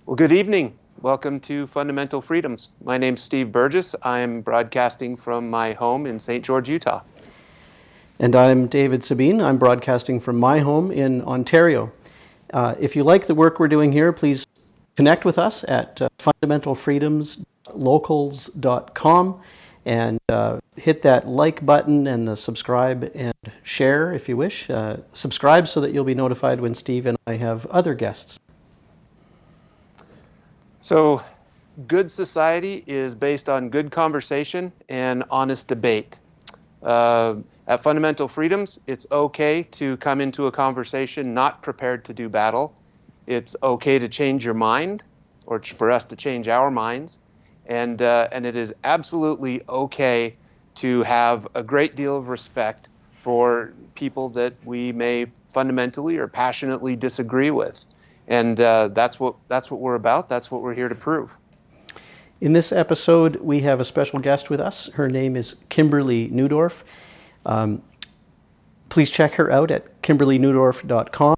Well, good evening. Welcome to Fundamental Freedoms. My name's Steve Burgess. I'm broadcasting from my home in St. George, Utah. And I'm David Sabine. I'm broadcasting from my home in Ontario. If you like the work we're doing here, please connect with us at fundamentalfreedomslocals.com and hit that like button and the subscribe and share if you wish. Subscribe so that you'll be notified when Steve and I have other guests. So, good society is based on good conversation and honest debate. At Fundamental Freedoms, it's okay to come into a conversation not prepared to do battle. It's okay to change your mind, or for us to change our minds, and it is absolutely okay to have a great deal of respect for people that we may fundamentally or passionately disagree with, and that's what we're about. That's what we're here to prove. In this episode, we have a special guest with us. Her name is Kimberly Neudorf. Please check her out at kimberlyneudorf.com.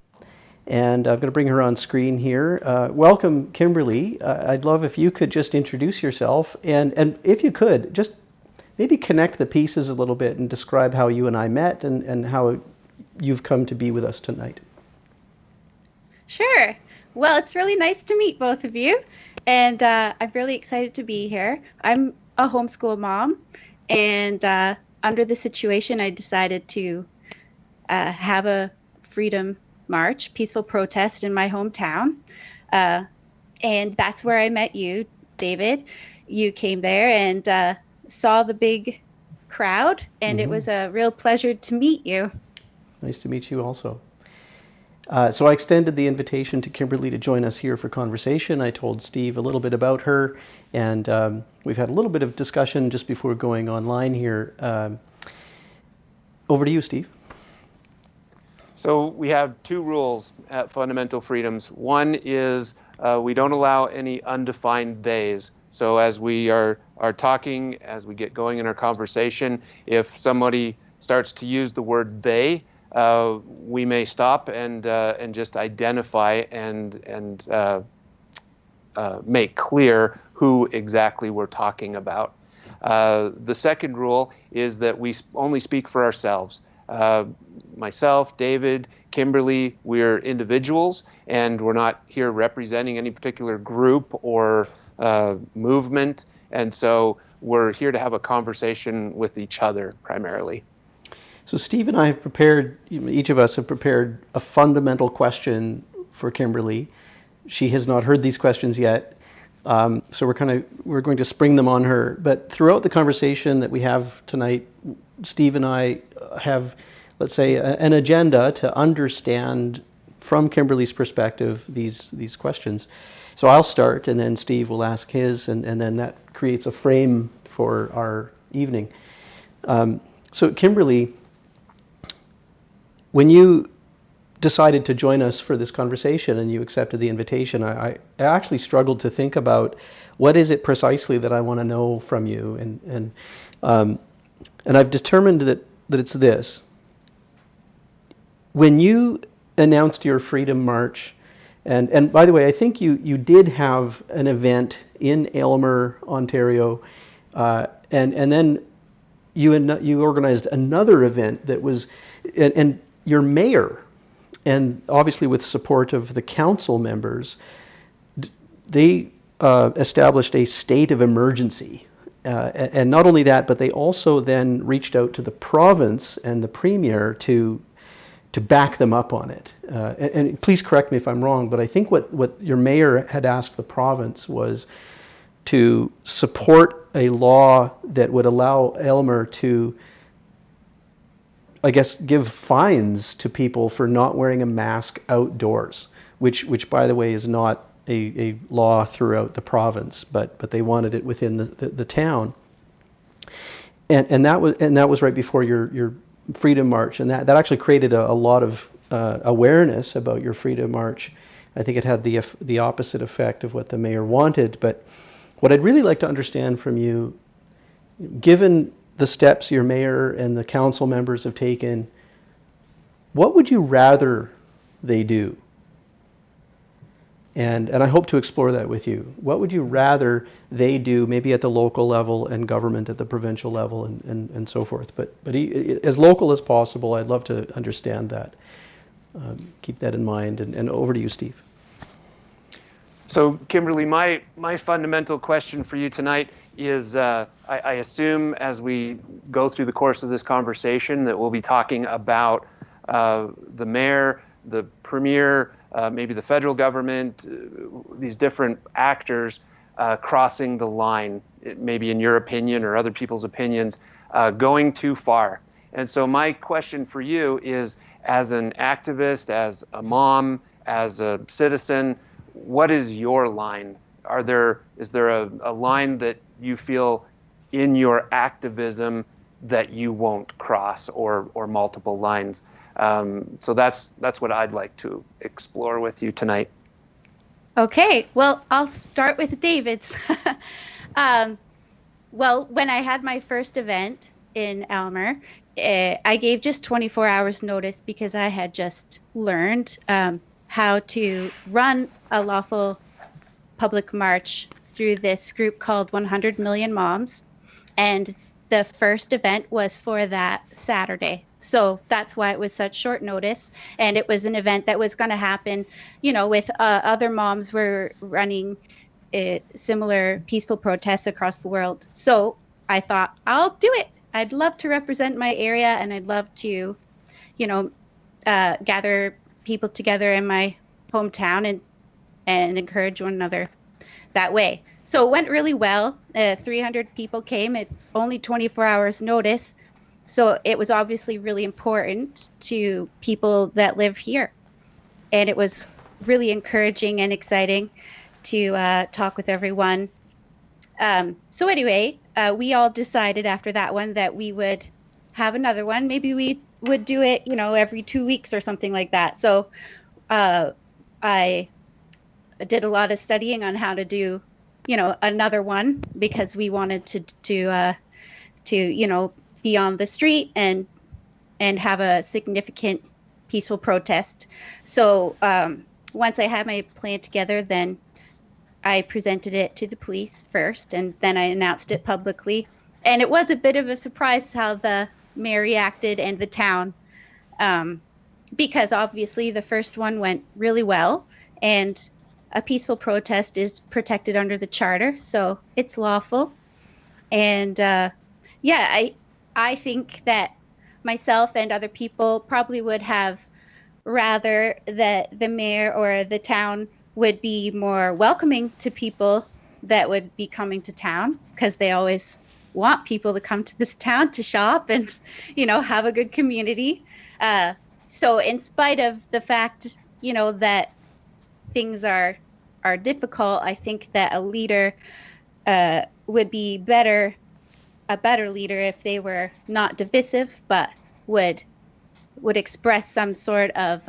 And I'm going to bring her on screen here. Welcome, Kimberly. I'd love if you could just introduce yourself. And if you could, just maybe connect the pieces a little bit and describe how you and I met and how you've come to be with us tonight. Sure. Well, it's really nice to meet both of you. And I'm really excited to be here. I'm a homeschool mom. And under the situation, I decided to have a freedom march, peaceful protest in my hometown. And that's where I met you, David. You came there and saw the big crowd, and It was a real pleasure to meet you. Nice to meet you also. So I extended the invitation to Kimberly to join us here for conversation. I told Steve a little bit about her, and we've had a little bit of discussion just before going online here. Over to you, Steve. So we have two rules at Fundamental Freedoms. One is we don't allow any undefined theys. So as we are talking, as we get going in our conversation, if somebody starts to use the word they, we may stop and just identify and make clear who exactly we're talking about. The second rule is that we only speak for ourselves. Myself, David, Kimberly, we're individuals, and we're not here representing any particular group or movement, and so we're here to have a conversation with each other primarily. So Steve and I have prepared, each of us have prepared a fundamental question for Kimberly. She has not heard these questions yet, so we're going to spring them on her. But throughout the conversation that we have tonight, Steve and I have, let's say, an agenda to understand from Kimberly's perspective these questions. So I'll start, and then Steve will ask his, and then that creates a frame for our evening. So Kimberly, when you decided to join us for this conversation and you accepted the invitation, I actually struggled to think about what is it precisely that I want to know from you, and I've determined that it's this. When you announced your Freedom March, and by the way, I think you did have an event in Aylmer, Ontario, and then you organized another event that was, and your mayor, and obviously with support of the council members, they established a state of emergency. And not only that, but they also then reached out to the province and the premier to back them up on it. And please correct me if I'm wrong, but I think what your mayor had asked the province was to support a law that would allow Aylmer to, I guess, give fines to people for not wearing a mask outdoors, which by the way is not a law throughout the province, but they wanted it within the town. And that was right before your Freedom March, and that actually created a lot of awareness about your Freedom March. I think it had the opposite effect of what the mayor wanted. But what I'd really like to understand from you, given the steps your mayor and the council members have taken, what would you rather they do? And I hope to explore that with you. What would you rather they do, maybe at the local level and government at the provincial level and so forth? But as local as possible, I'd love to understand that. Keep that in mind. And over to you, Steve. So, Kimberly, my fundamental question for you tonight is, I assume as we go through the course of this conversation that we'll be talking about the mayor, the premier, maybe the federal government, these different actors crossing the line, maybe in your opinion or other people's opinions, going too far. And so my question for you is, as an activist, as a mom, as a citizen, what is your line? Is there a line that you feel in your activism that you won't cross, or multiple lines? So that's what I'd like to explore with you tonight. Okay, well, I'll start with David's. um, well, when I had my first event in Aylmer, I gave just 24 hours notice because I had just learned how to run a lawful public march through this group called 100 Million Moms. And the first event was for that Saturday. So that's why it was such short notice. And it was an event that was going to happen, with other moms were running similar peaceful protests across the world. So I thought, I'll do it. I'd love to represent my area, and I'd love to, gather people together in my hometown and encourage one another that way. So it went really well. 300 people came at only 24 hours notice. So it was obviously really important to people that live here. And it was really encouraging and exciting to talk with everyone. So anyway, we all decided after that one that we would have another one. Maybe we would do it, every 2 weeks or something like that. So I did a lot of studying on how to do, another one, because we wanted to be on the street and have a significant peaceful protest. So once I had my plan together, then I presented it to the police first, and then I announced it publicly. And it was a bit of a surprise how the mayor reacted and the town, because obviously the first one went really well, and a peaceful protest is protected under the charter, so it's lawful. And I think that myself and other people probably would have rather that the mayor or the town would be more welcoming to people that would be coming to town, because they always want people to come to this town to shop and, have a good community. So in spite of the fact, that things are difficult, I think that a leader would be a better leader if they were not divisive, but would express some sort of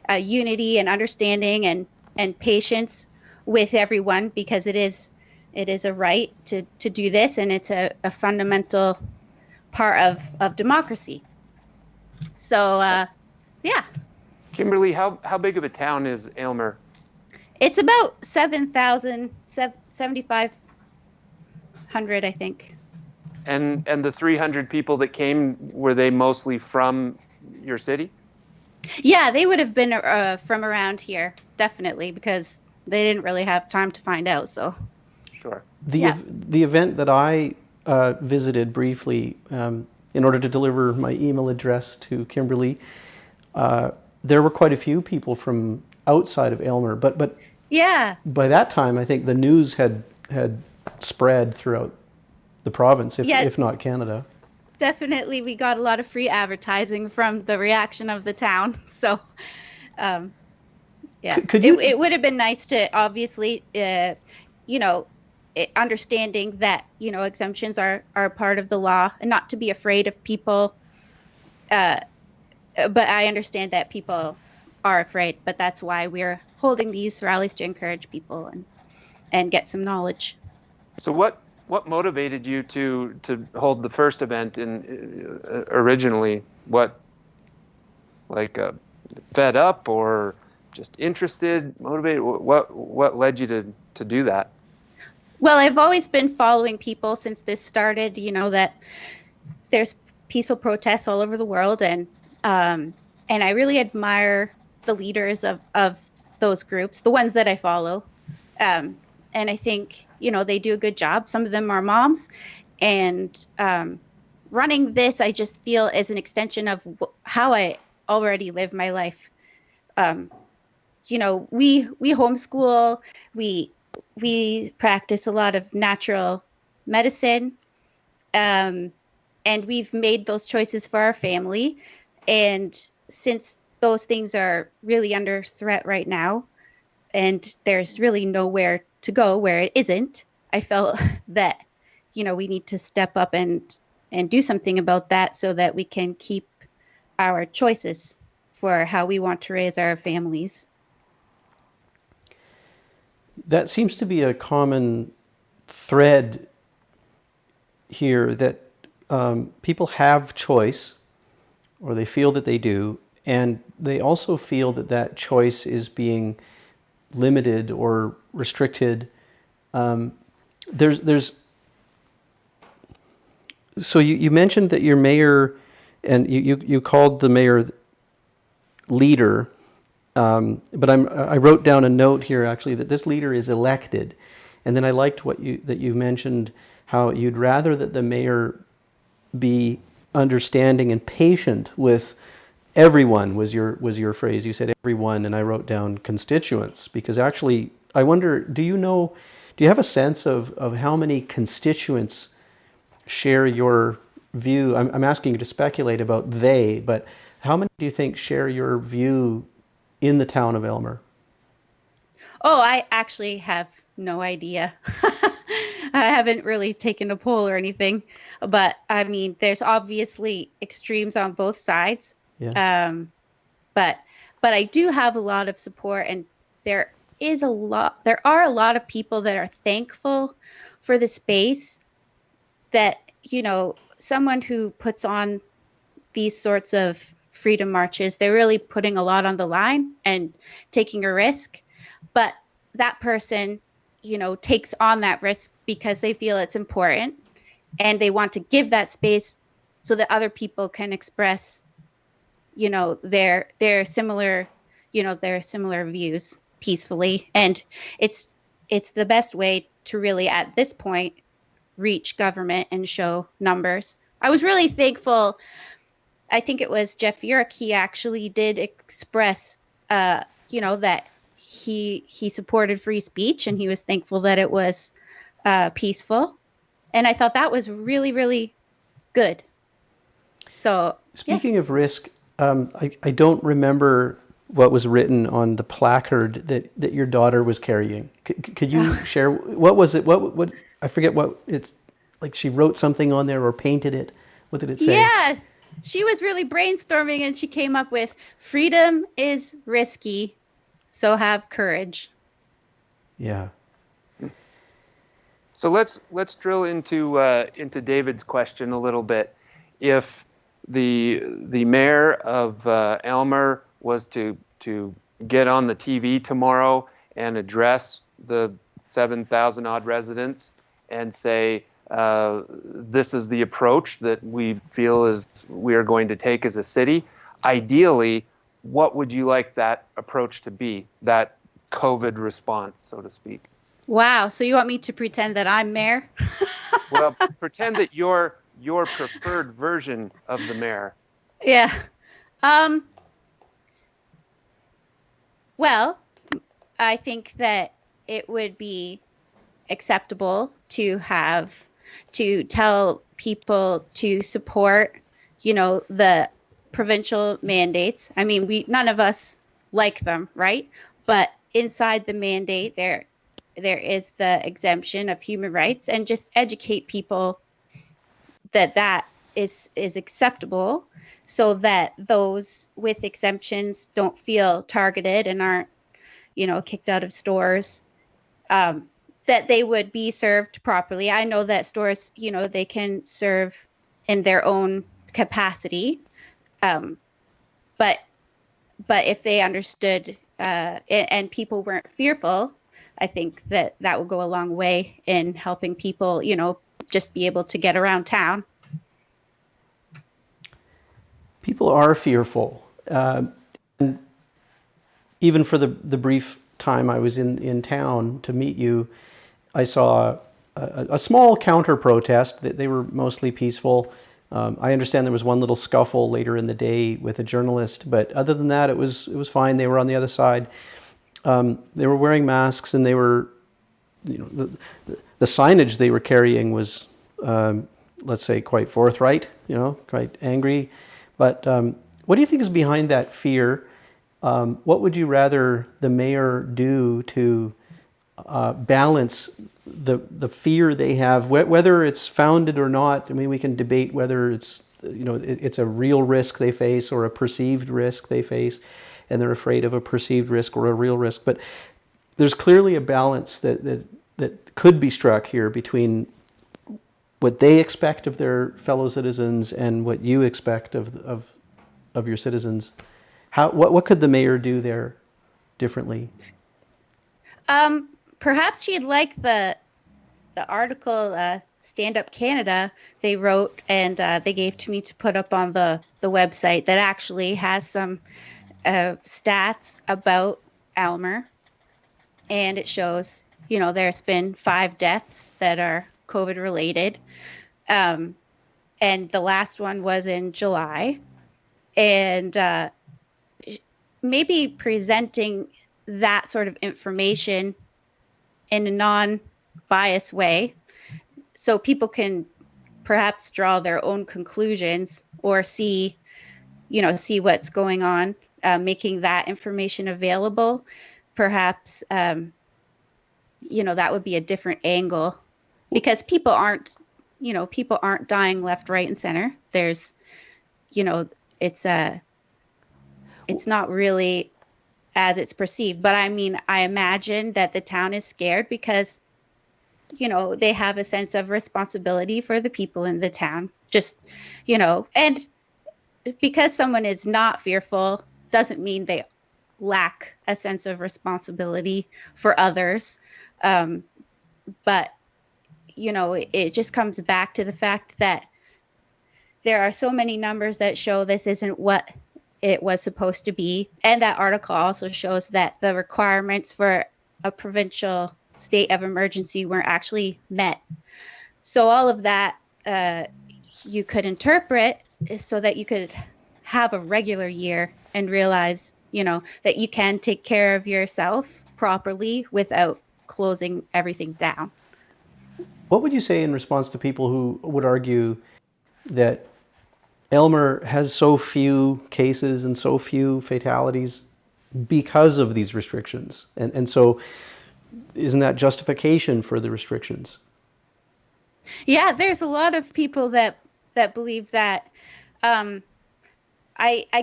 unity and understanding and patience with everyone, because it is a right to do this, and it's a fundamental part of democracy. So yeah. Kimberly, how big of a town is Aylmer? It's about 7,500, I think. And the 300 people that came, were they mostly from your city? Yeah, they would have been from around here, definitely, because they didn't really have time to find out. So, Sure. The event that I visited briefly in order to deliver my email address to Kimberly, there were quite a few people from outside of Aylmer, but yeah, by that time I think the news had spread throughout the province, if not Canada. Definitely, we got a lot of free advertising from the reaction of the town. So, yeah, it would have been nice to obviously, understanding that exemptions are part of the law, and not to be afraid of people. But I understand that people are afraid, but that's why we're holding these rallies, to encourage people and get some knowledge. So what motivated you to hold the first event originally? What, like, fed up, or just interested, motivated? What led you to do that? Well, I've always been following people since this started, that there's peaceful protests all over the world, um, and I really admire the leaders of those groups, the ones that I follow. Um, and I think, they do a good job. Some of them are moms, and running this, I just feel is an extension of how I already live my life. Um, we homeschool, we we practice a lot of natural medicine, um, and we've made those choices for our family. And since those things are really under threat right now, and there's really nowhere to go where it isn't, I felt that we need to step up and do something about that so that we can keep our choices for how we want to raise our families. That seems to be a common thread here, that people have choice, or they feel that they do, and they also feel that that choice is being limited or restricted. There's so you mentioned that your mayor, and you called the mayor leader, but I wrote down a note here actually that this leader is elected, and then I liked that you mentioned how you'd rather that the mayor be understanding and patient with everyone, was your phrase. You said everyone, and I wrote down constituents, because actually I wonder, do you have a sense of how many constituents share your view? I'm asking you to speculate about they, but how many do you think share your view in the town of Aylmer? Oh, I actually have no idea. I haven't really taken a poll or anything, but I mean, there's obviously extremes on both sides. Yeah. Um, but but I do have a lot of support, and there are a lot of people that are thankful for the space that, someone who puts on these sorts of freedom marches, they're really putting a lot on the line and taking a risk. But that person, takes on that risk because they feel it's important, and they want to give that space so that other people can express, their similar, their similar views peacefully. And it's it's the best way to really, at this point, reach government and show numbers. I was really thankful. I think it was Jeff Yurek. He actually did express, that he supported free speech, and he was thankful that it was peaceful. And I thought that was really, really good. So yeah. Speaking of risk, I don't remember what was written on the placard that your daughter was carrying. Could you share, what was it? What I forget what it's like. She wrote something on there or painted it. What did it say? Yeah, she was really brainstorming, and she came up with freedom is risky, so have courage. Yeah. So let's drill into David's question a little bit. If the mayor of Aylmer was to get on the TV tomorrow and address the 7,000 odd residents and say, this is the approach that we feel is we are going to take as a city, ideally, what would you like that approach to be, that COVID response, so to speak? Wow, so you want me to pretend that I'm mayor? Well, pretend that you're your preferred version of the mayor. Yeah. Um, well, I think that it would be acceptable to tell people to support, the provincial mandates. I mean, we none of us like them, right? But inside the mandate, there is the exemption of human rights, and just educate people that that is acceptable, so that those with exemptions don't feel targeted and aren't, kicked out of stores. um, that they would be served properly. I know that stores, they can serve in their own capacity, um, but but if they understood, and people weren't fearful, I think that that will go a long way in helping people, just be able to get around town. People are fearful. And even for the brief time I was in town to meet you, I saw a small counter protest. They were mostly peaceful. I understand there was one little scuffle later in the day with a journalist, but other than that, it was fine. They were on the other side. They were wearing masks, and they were, the signage they were carrying was, let's say, quite forthright. Quite angry. But what do you think is behind that fear? What would you rather the mayor do to balance the fear they have, whether it's founded or not? I mean, we can debate whether it's a real risk they face or a perceived risk they face, and they're afraid of a perceived risk or a real risk. But there's clearly a balance that could be struck here between what they expect of their fellow citizens and what you expect of your citizens. What could the mayor do there differently? Perhaps she'd like the article Stand Up Canada they wrote and they gave to me to put up on the website that actually has some stats about Aylmer, and it shows there's been 5 deaths that are COVID related, and the last one was in July, and maybe presenting that sort of information in a non-biased way so people can perhaps draw their own conclusions or see what's going on, making that information available. Perhaps, that would be a different angle, because people aren't dying left, right, and center. There's, it's not really as it's perceived. But I mean, I imagine that the town is scared because, they have a sense of responsibility for the people in the town. Just, and because someone is not fearful doesn't mean they lack a sense of responsibility for others. But, it just comes back to the fact that there are so many numbers that show this isn't what it was supposed to be. And that article also shows that the requirements for a provincial state of emergency weren't actually met. So all of that you could interpret so that you could have a regular year and realize, that you can take care of yourself properly without closing everything down. What would you say in response to people who would argue that Aylmer has so few cases and so few fatalities because of these restrictions? And so isn't that justification for the restrictions? Yeah, there's a lot of people that believe that. I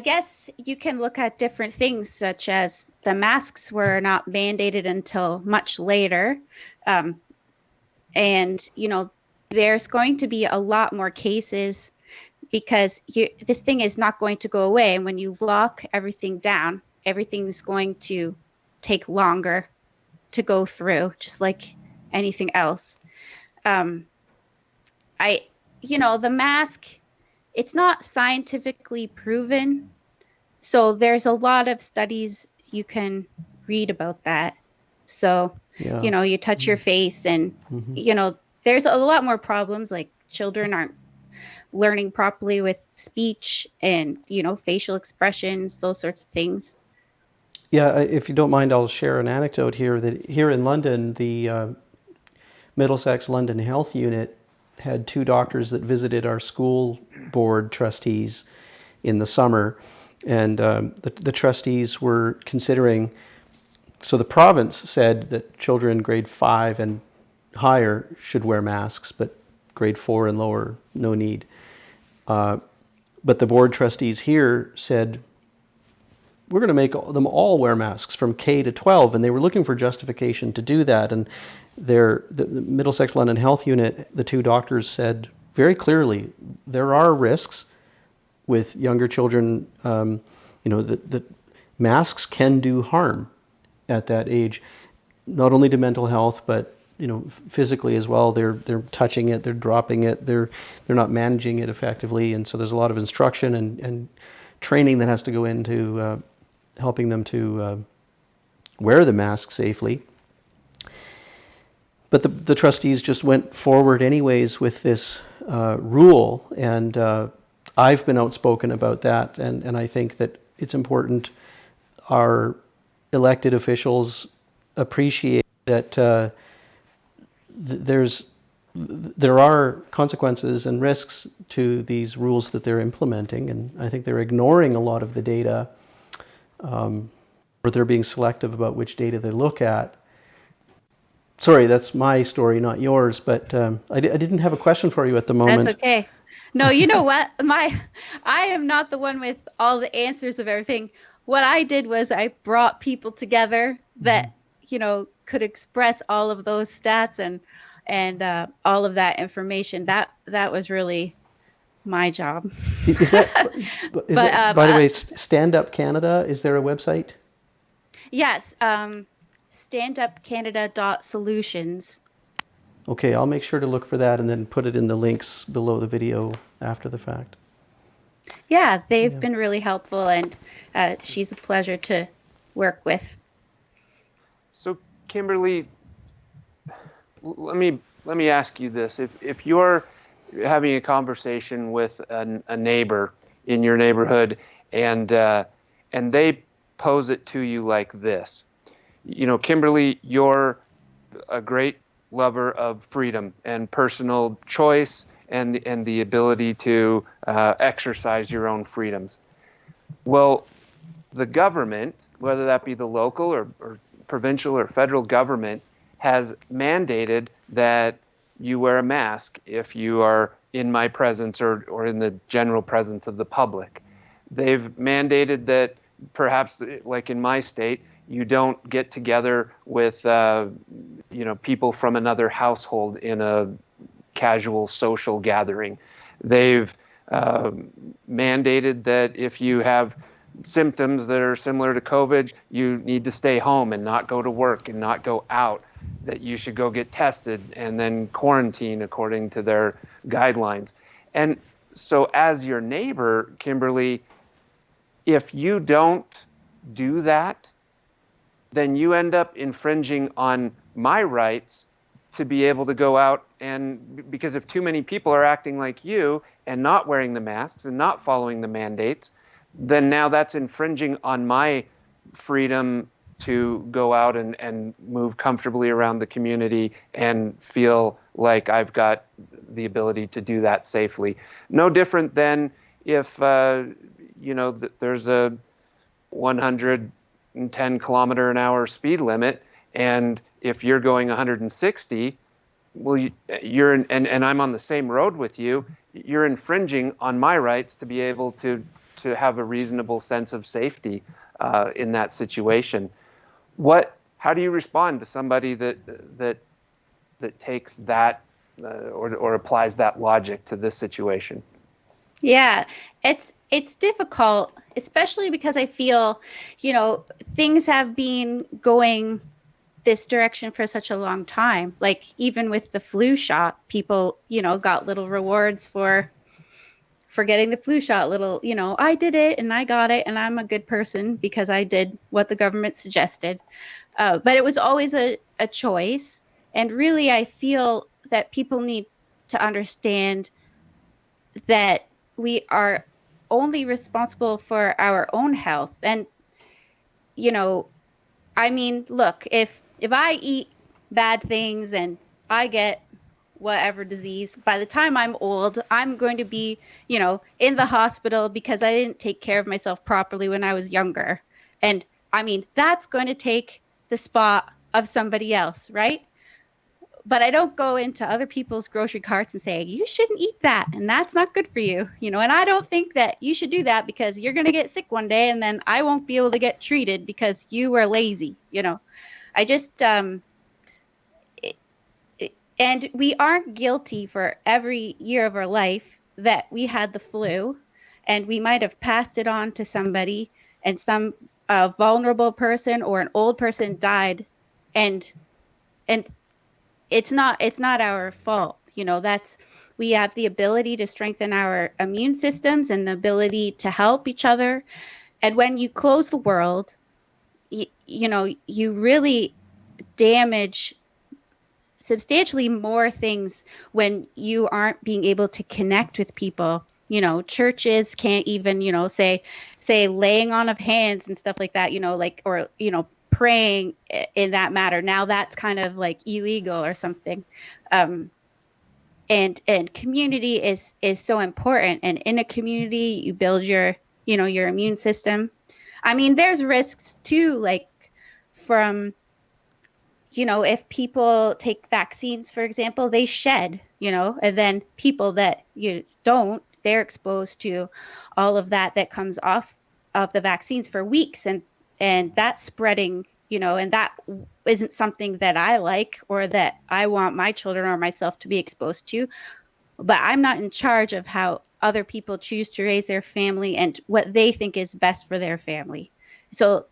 guess you can look at different things, such as the masks were not mandated until much later. And, there's going to be a lot more cases because this thing is not going to go away. And when you lock everything down, everything's going to take longer to go through, just like anything else. The mask, it's not scientifically proven. So there's a lot of studies you can read about that. So, Yeah. you touch your face and, there's a lot more problems, like children aren't learning properly with speech and, facial expressions, those sorts of things. Yeah, if you don't mind, I'll share an anecdote here that here in London, the Middlesex London Health Unit had 2 doctors that visited our school board trustees in the summer. And the trustees were considering, so the province said that children grade 5 and higher should wear masks, but grade 4 and lower, no need. But the board trustees here said, we're going to make them all wear masks from K to 12, and they were looking for justification to do that. And the Middlesex London Health Unit, the 2 doctors said very clearly, there are risks with younger children, that masks can do harm at that age, not only to mental health, but physically as well. They're touching it, they're dropping it, they're not managing it effectively, and so there's a lot of instruction and training that has to go into helping them to wear the mask safely. But the trustees just went forward anyways with this rule, and I've been outspoken about that, and I think that it's important our elected officials appreciate that there are consequences and risks to these rules that they're implementing, and I think they're ignoring a lot of the data, or they're being selective about which data they look at. Sorry, that's my story, not yours, but I didn't have a question for you at the moment. That's okay. No, you know what? I am not the one with all the answers of everything. What I did was I brought people together that, could express all of those stats and all of that information. That was really my job. Is that, by the way, Stand Up Canada, is there a website? Yes, standupcanada.solutions. Okay, I'll make sure to look for that and then put it in the links below the video after the fact. Yeah, they've been really helpful, and she's a pleasure to work with. So, Kimberly, let me ask you this: if you're having a conversation with a neighbor in your neighborhood, and they pose it to you like this, Kimberly, you're a great lover of freedom and personal choice and the ability to exercise your own freedoms. Well, the government, whether that be the local or provincial or federal government, has mandated that you wear a mask if you are in my presence or in the general presence of the public. They've mandated that perhaps, like in my state, you don't get together with people from another household in a casual social gathering. They've mandated that if you have symptoms that are similar to COVID, you need to stay home and not go to work and not go out, that you should go get tested and then quarantine according to their guidelines. And so as your neighbor, Kimberly, if you don't do that, then you end up infringing on my rights to be able to go out, and because if too many people are acting like you and not wearing the masks and not following the mandates, then now that's infringing on my freedom to go out and move comfortably around the community and feel like I've got the ability to do that safely. No different than if there's a 110 kilometer an hour speed limit, and if you're going 160, well, and I'm on the same road with you, you're infringing on my rights to be able to have a reasonable sense of safety in that situation. How do you respond to somebody that takes that or applies that logic to this situation? Yeah, it's difficult, especially because I feel, things have been going this direction for such a long time. Like even with the flu shot, people, got little rewards for getting the flu shot. Little, I did it and I got it and I'm a good person because I did what the government suggested. But it was always a choice. And really, I feel that people need to understand that we are only responsible for our own health. And, look, if I eat bad things and I get whatever disease, by the time I'm old, I'm going to be, in the hospital because I didn't take care of myself properly when I was younger. And that's going to take the spot of somebody else, right? But I don't go into other people's grocery carts and say, you shouldn't eat that, and that's not good for you, and I don't think that you should do that because you're going to get sick one day and then I won't be able to get treated because you were lazy. I just, and we aren't guilty for every year of our life that we had the flu, and we might have passed it on to somebody, and some a vulnerable person or an old person died, and and it's not our fault. That's we have the ability to strengthen our immune systems and the ability to help each other. And when you close the world, you really damage substantially more things when you aren't being able to connect with people. Churches can't even, say laying on of hands and stuff like that, like, or, praying in that matter. Now that's kind of like illegal or something. Um, and community is so important. And in a community, you build your immune system. I mean, there's risks too, like from if people take vaccines, for example, they shed, and then people that you don't, they're exposed to all of that comes off of the vaccines for weeks, and that's spreading, and that isn't something that I like or that I want my children or myself to be exposed to. But I'm not in charge of how other people choose to raise their family and what they think is best for their family. So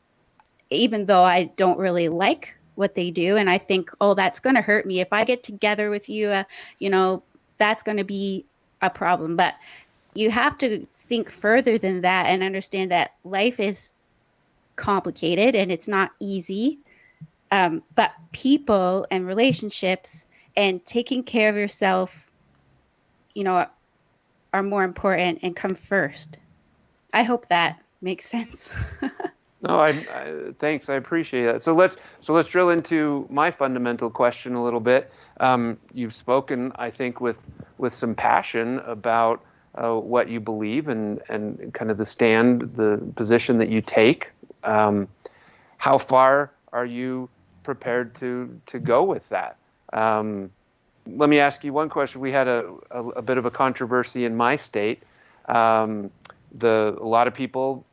even though I don't really like what they do, and I think, oh, that's going to hurt me if I get together with you, you know, that's going to be a problem. But you have to think further than that and understand that life is complicated and it's not easy. But people and relationships and taking care of yourself, you know, are more important and come first. I hope that makes sense. No, thanks. I appreciate that. So let's drill into my fundamental question a little bit. You've spoken, I think, with some passion about what you believe and kind of the position that you take. How far are you prepared to go with that? Um, Let me ask you one question. We had a bit of a controversy in my state. Um, a lot of people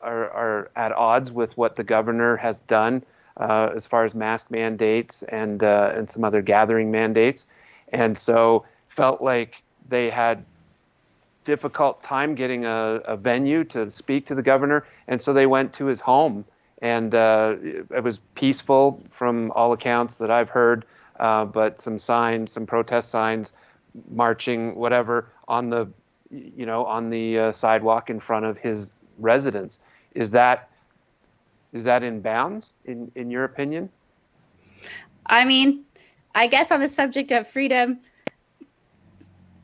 are at odds with what the governor has done as far as mask mandates and some other gathering mandates, and so felt like they had difficult time getting a venue to speak to the governor, and so they went to his home, and it was peaceful from all accounts that I've heard, but some protest signs, marching, whatever, on the sidewalk in front of his residence. Is that in bounds in your opinion? I mean, I guess on the subject of freedom,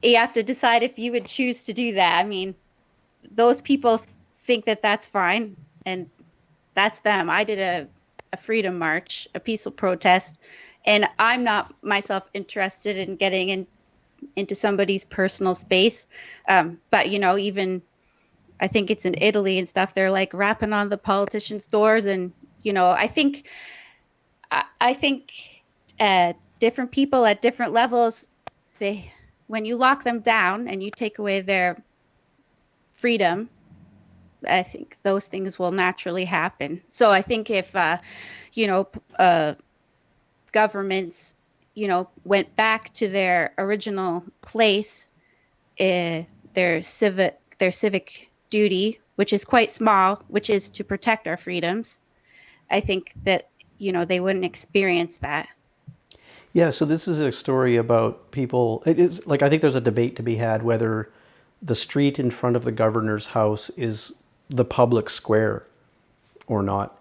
you have to decide if you would choose to do that. I mean, those people think that that's fine, and that's them. I did a freedom march, a peaceful protest, and I'm not myself interested in getting into somebody's personal space. But even I think it's in Italy and stuff. They're like rapping on the politicians' doors, and I think different people at different levels, they when you lock them down and you take away their freedom, I think those things will naturally happen. So I think if you know governments went back to their original place, uh, their civic duty, which is quite small, which is to protect our freedoms, I think that they wouldn't experience that. Yeah, so this is a story about people. It is like I think there's a debate to be had whether the street in front of the governor's house is the public square or not.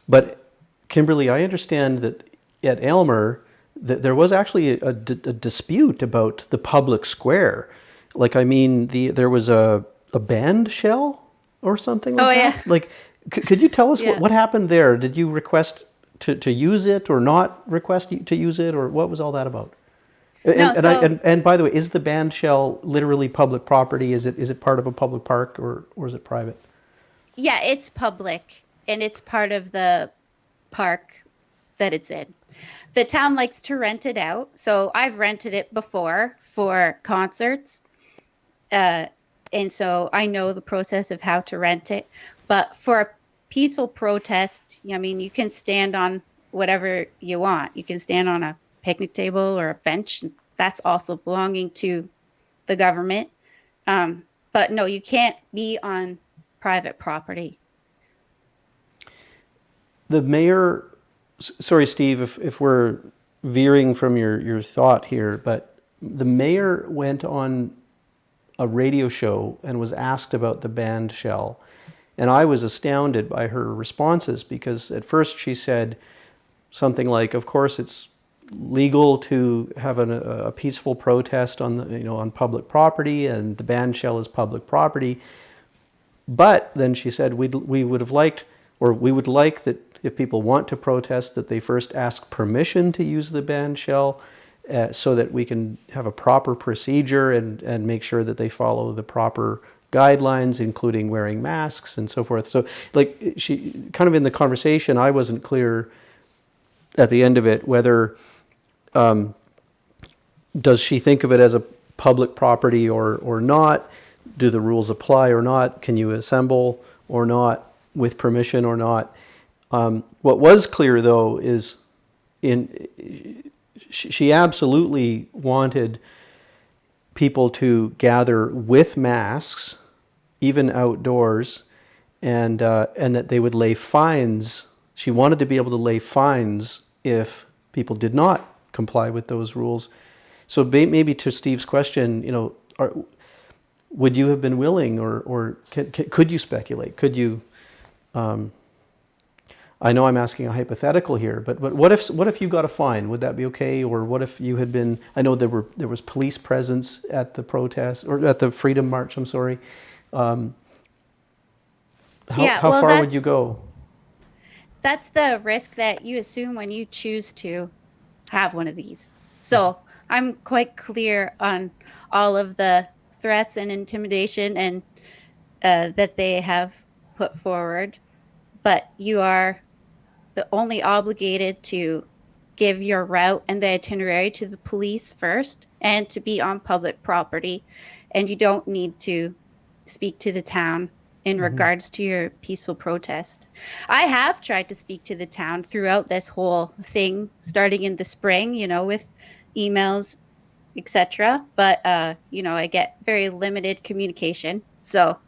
But Kimberly, I understand that at Aylmer that there was actually a dispute about the public square. Like, I mean, there was a band shell or something Oh like yeah. that. Like, could you tell us Yeah. what happened there? Did you request to use it or not request to use it, or what was all that about? No, so And by the way, is the band shell literally public property? Is it part of a public park, or is it private? yeah, it's public and it's part of the park that it's in. The town likes to rent it out. So I've rented it before for concerts. Uh, and so I know the process of how to rent it. But for a peaceful protest, I mean, you can stand on whatever you want. You can stand on a picnic table or a bench. That's also belonging to the government. But no, you can't be on private property. The mayor, sorry, Steve, if we're veering from your thought here, but the mayor went on a radio show and was asked about the banned shell. And I was astounded by her responses because at first she said something like, of course, it's legal to have a peaceful protest on on public property, and the banned shell is public property. But then she said we would have liked, or we would like that if people want to protest, that they first ask permission to use the banned shell, so that we can have a proper procedure and make sure that they follow the proper guidelines, including wearing masks and so forth. So, like, she kind of in the conversation, I wasn't clear at the end of it whether does she think of it as a public property or not? Do the rules apply or not? Can you assemble or not with permission or not? What was clear, though, is she absolutely wanted people to gather with masks, even outdoors, and that they would lay fines. She wanted to be able to lay fines if people did not comply with those rules. So maybe to Steve's question, would you have been willing, or could you speculate? Could you? I know I'm asking a hypothetical here, but what if you got a fine? Would that be okay? Or what if you had been? I know there was police presence at the protest or at the Freedom March. I'm sorry. How far would you go? That's the risk that you assume when you choose to have one of these. So I'm quite clear on all of the threats and intimidation and that they have put forward, but you are the only obligated to give your route and the itinerary to the police first and to be on public property. And you don't need to speak to the town in regards to your peaceful protest. I have tried to speak to the town throughout this whole thing, starting in the spring, with emails, etc. But, I get very limited communication. So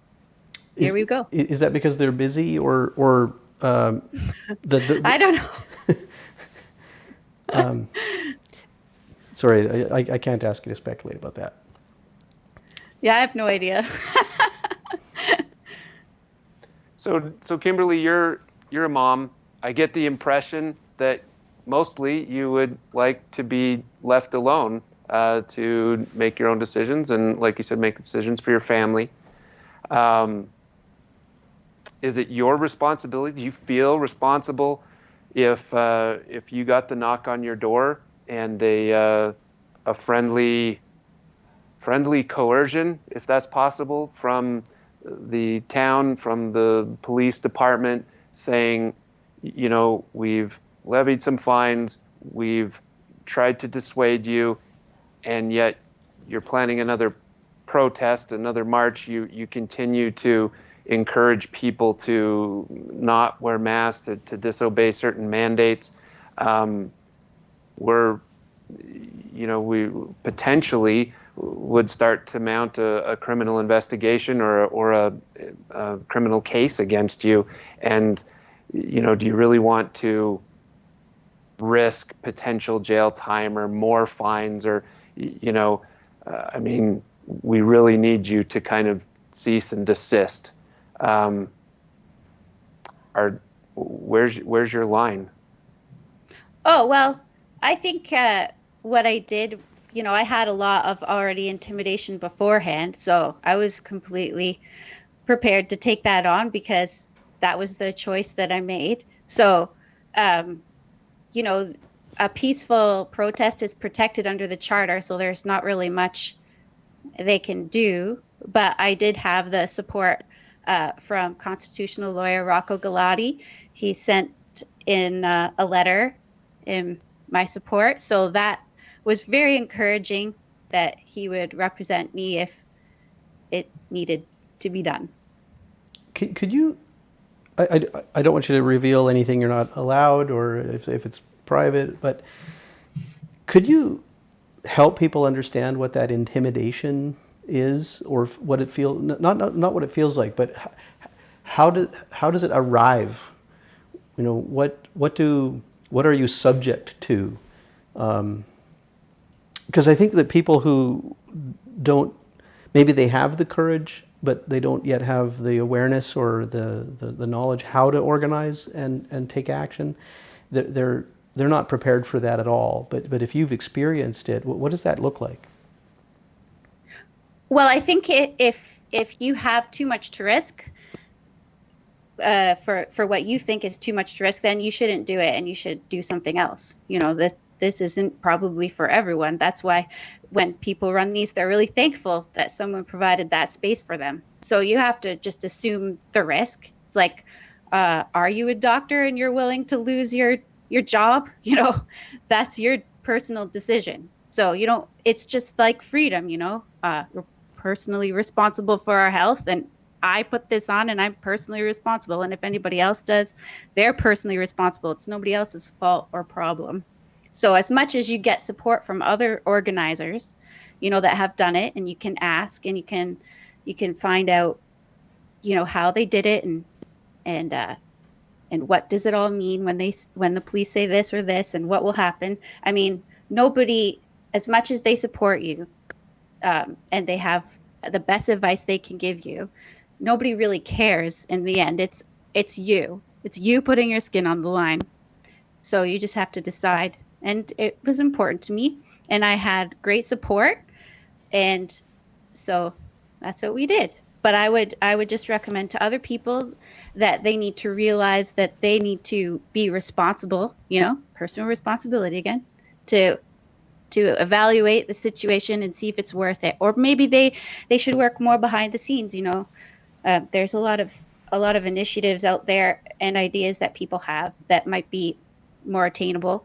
here we go. Is that because they're busy or I don't know. Sorry, I can't ask you to speculate about that. Yeah, I have no idea. So Kimberly, you're a mom. I get the impression that mostly you would like to be left alone to make your own decisions and, like you said, make decisions for your family. Is it your responsibility? Do you feel responsible if you got the knock on your door and a friendly coercion, if that's possible, from the town, from the police department, saying, we've levied some fines, we've tried to dissuade you, and yet you're planning another protest, another march, you continue to encourage people to not wear masks, to disobey certain mandates. We potentially would start to mount a criminal investigation or a criminal case against you. And, do you really want to risk potential jail time or more fines or, we really need you to kind of cease and desist. Where's your line? Oh, well, I think what I did, I had a lot of already intimidation beforehand, so I was completely prepared to take that on because that was the choice that I made. So, a peaceful protest is protected under the charter, so there's not really much they can do. But I did have the support from constitutional lawyer Rocco Galati. He sent in a letter in my support. So that was very encouraging that he would represent me if it needed to be done. Could you, I don't want you to reveal anything you're not allowed or if it's private, but could you help people understand what that intimidation is or what it feels, not what it feels like, but how does it arrive? You know, what are you subject to? Because I think that people who don't, maybe they have the courage, but they don't yet have the awareness or the knowledge how to organize and take action. They're not prepared for that at all. But if you've experienced it, what does that look like? Well, I think if you have too much to risk, for what you think is too much to risk, then you shouldn't do it, and you should do something else. You know, this isn't probably for everyone. That's why when people run these, they're really thankful that someone provided that space for them. So you have to just assume the risk. It's like, are you a doctor and you're willing to lose your job? You know, that's your personal decision. So you don't. It's just like freedom. You know, we're personally responsible for our health, and I put this on and I'm personally responsible. And if anybody else does, they're personally responsible. It's nobody else's fault or problem. So as much as you get support from other organizers, you know, that have done it, and you can ask and you can find out, you know, how they did it, and and what does it all mean when the police say this or this, and what will happen. I mean, nobody, as much as they support you, and they have the best advice they can give you, nobody really cares in the end. It's you putting your skin on the line. So you just have to decide. And it was important to me, and I had great support, and so that's what we did. But I would just recommend to other people that they need to realize that they need to be responsible, you know, personal responsibility again, to evaluate the situation and see if it's worth it. Or maybe they should work more behind the scenes, you know. There's a lot of initiatives out there and ideas that people have that might be more attainable.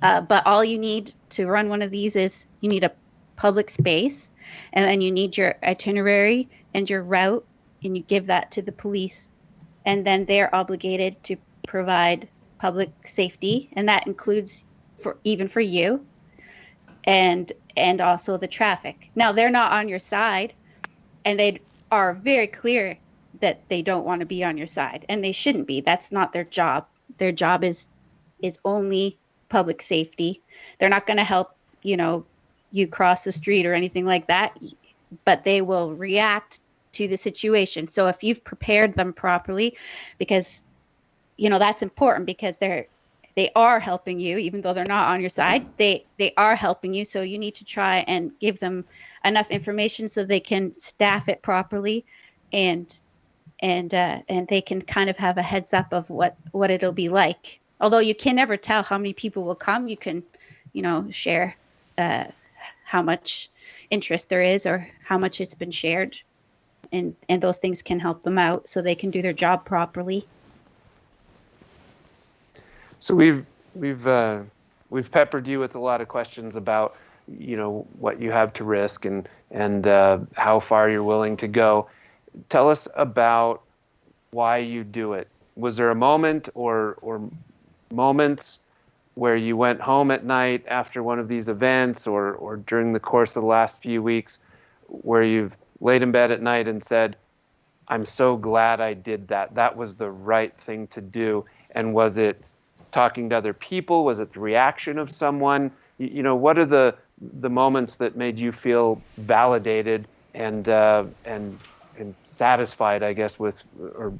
But all you need to run one of these is you need a public space, and then you need your itinerary and your route, and you give that to the police, and then they're obligated to provide public safety, and that includes for you, and also the traffic. Now they're not on your side, and they are very clear that they don't want to be on your side, and they shouldn't be. That's not their job. Their job is only public safety. They're not going to help, you know, you cross the street or anything like that, but they will react to the situation. So if you've prepared them properly, because you know that's important, because they are helping you even though they're not on your side. They are helping you, so you need to try and give them enough information so they can staff it properly, and and they can kind of have a heads up of what it'll be like. Although you can never tell how many people will come, you can, you know, share uh, how much interest there is or how much it's been shared, and those things can help them out so they can do their job properly. So we've peppered you with a lot of questions about, you know, what you have to risk and how far you're willing to go. Tell us about why you do it. Was there a moment or moments where you went home at night after one of these events, or during the course of the last few weeks, where you've laid in bed at night and said, I'm so glad I did that. That was the right thing to do. And was it talking to other people? Was it the reaction of someone? You know, what are the moments that made you feel validated and satisfied, I guess, with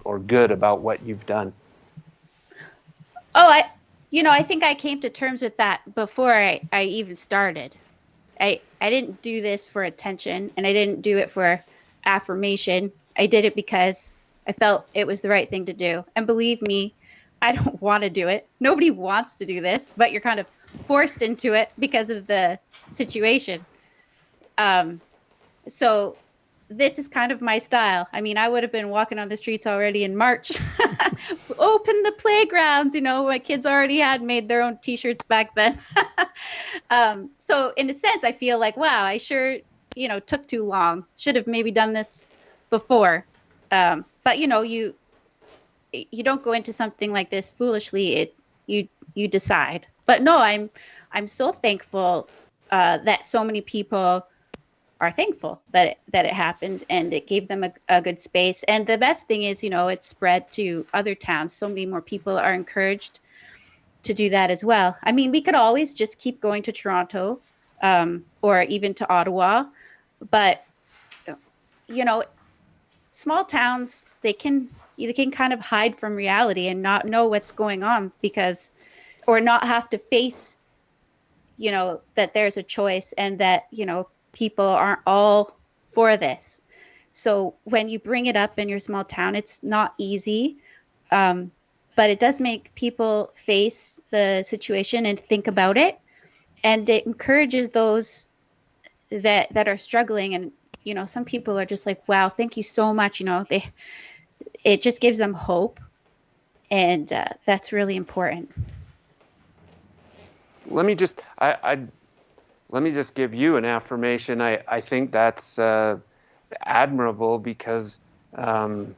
or good about what you've done? Oh, I think I came to terms with that before I even started. I didn't do this for attention, and I didn't do it for affirmation. I did it because I felt it was the right thing to do. And believe me, I don't want to do it. Nobody wants to do this, but you're kind of forced into it because of the situation. Um, so this is kind of my style. I mean, I would have been walking on the streets already in March. Open the playgrounds, you know, my kids already had made their own t-shirts back then. So in a sense, I feel like, wow, I sure, you know, took too long. Should have maybe done this before. But you know, you don't go into something like this foolishly. You decide. But no, I'm so thankful that so many people are thankful that it happened, and it gave them a good space. And the best thing is, it's spread to other towns. So many more people are encouraged to do that as well. I mean, we could always just keep going to Toronto, or even to Ottawa, but you know, small towns, they can kind of hide from reality and not know what's going on, because or not have to face, that there's a choice, and that, people aren't all for this. So when you bring it up in your small town, it's not easy, um, but it does make people face the situation and think about it, and it encourages those that are struggling. And some people are just like, wow, thank you so much. It just gives them hope, and that's really important. Let me just let me just give you an affirmation. I think that's admirable, because um,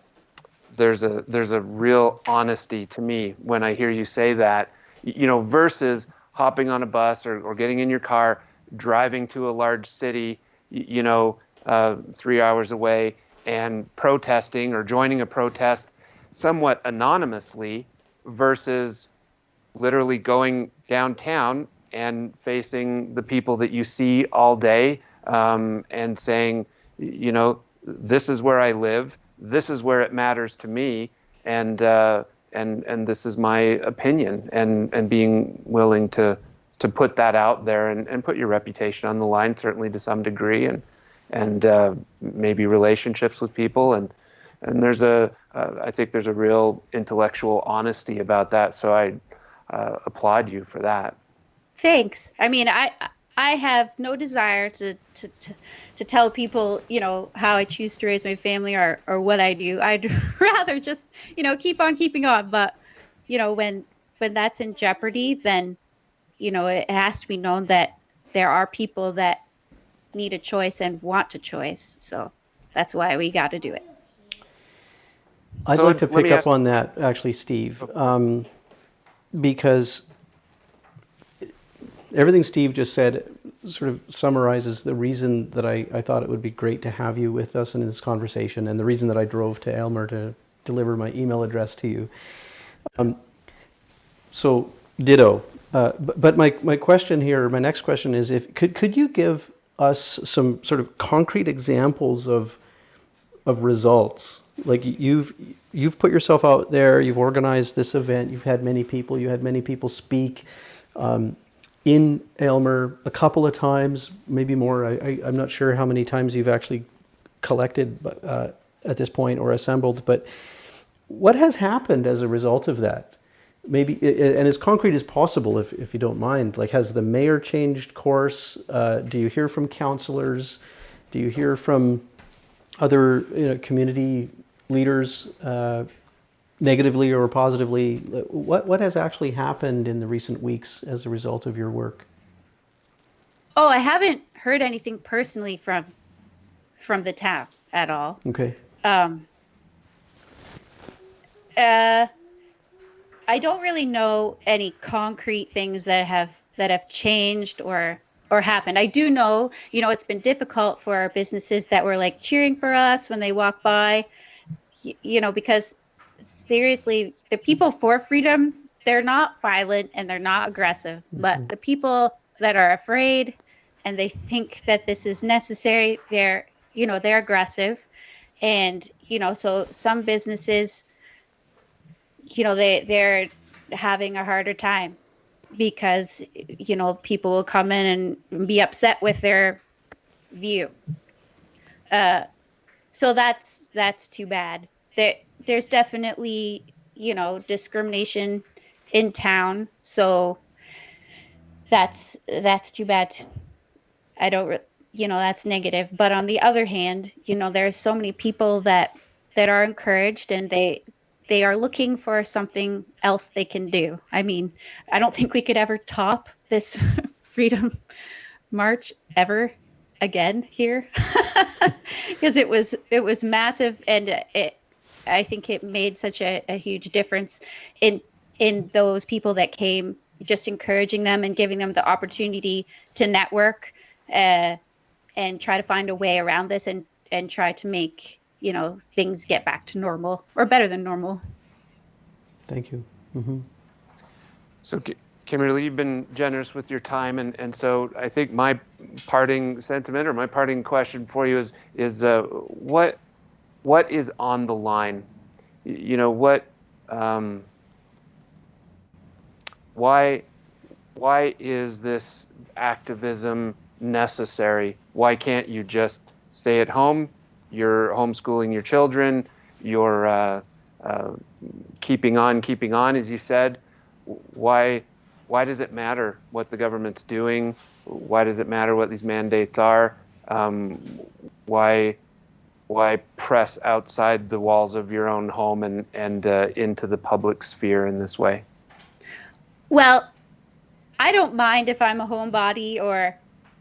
there's a real honesty to me when I hear you say that, versus hopping on a bus, or getting in your car, driving to a large city, 3 hours away, and protesting or joining a protest somewhat anonymously, versus literally going downtown and facing the people that you see all day, and saying, this is where I live, this is where it matters to me, and this is my opinion, and being willing to put that out there, and put your reputation on the line, certainly to some degree, and maybe relationships with people, and I think there's a real intellectual honesty about that. So I applaud you for that. Thanks. I mean, I have no desire to tell people, how I choose to raise my family, or what I do. I'd rather just, keep on keeping on. But, when that's in jeopardy, then, it has to be known that there are people that need a choice and want a choice. So that's why we got to do it. I'd So like to let pick me up ask. on that, actually, Steve, because everything Steve just said sort of summarizes the reason that I thought it would be great to have you with us in this conversation, and the reason that I drove to Aylmer to deliver my email address to you. So, ditto. But my question here, my next question is, if could you give us some sort of concrete examples of results? Like you've put yourself out there, you've organized this event, you had many people speak in Aylmer a couple of times, maybe more. I'm not sure how many times you've actually collected at this point, or assembled, but what has happened as a result of that? Maybe, and as concrete as possible, if you don't mind. Like, has the mayor changed course? Do you hear from councillors? Do you hear from other community leaders, negatively or positively? What has actually happened in the recent weeks as a result of your work? Oh, I haven't heard anything personally from the town at all. Okay. Um, uh, I don't really know any concrete things that have changed or happened. I do know, it's been difficult for our businesses that were like cheering for us when they walk by, because seriously, the people for freedom, they're not violent and they're not aggressive, but the people that are afraid and they think that this is necessary, they're aggressive. And, so some businesses, they're having a harder time because, people will come in and be upset with their view. Uh, so that's too bad. There's definitely, discrimination in town. So that's too bad. I don't, that's negative. But on the other hand, there's so many people that are encouraged, and they are looking for something else they can do. I mean, I don't think we could ever top this freedom march ever again here, because it was massive, and I think it made such a huge difference in those people that came, just encouraging them and giving them the opportunity to network, uh, and try to find a way around this and try to make, things get back to normal or better than normal. Thank you. Mm-hmm. So, Kimberly, you've been generous with your time, and so I think my parting sentiment or my parting question for you is what is on the line? What why why is this activism necessary? Why can't you just stay at home? You're homeschooling your children. You're uh, keeping on, as you said. Why why does it matter what the government's doing? Why does it matter what these mandates are? Why press outside the walls of your own home and into the public sphere in this way? Well, I don't mind if I'm a homebody or,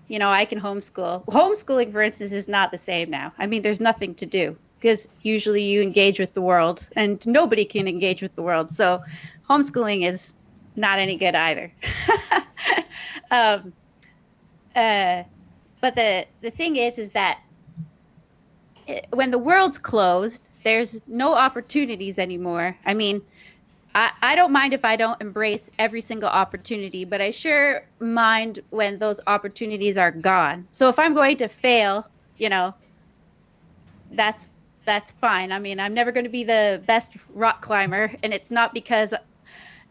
I can homeschool. Homeschooling, for instance, is not the same now. I mean, there's nothing to do because usually you engage with the world and nobody can engage with the world. So homeschooling is not any good either. um, uh, but the thing is that when the world's closed, there's no opportunities anymore. I mean, I don't mind if I don't embrace every single opportunity, but I sure mind when those opportunities are gone. So if I'm going to fail, that's that's fine. I mean, I'm never going to be the best rock climber, and it's not because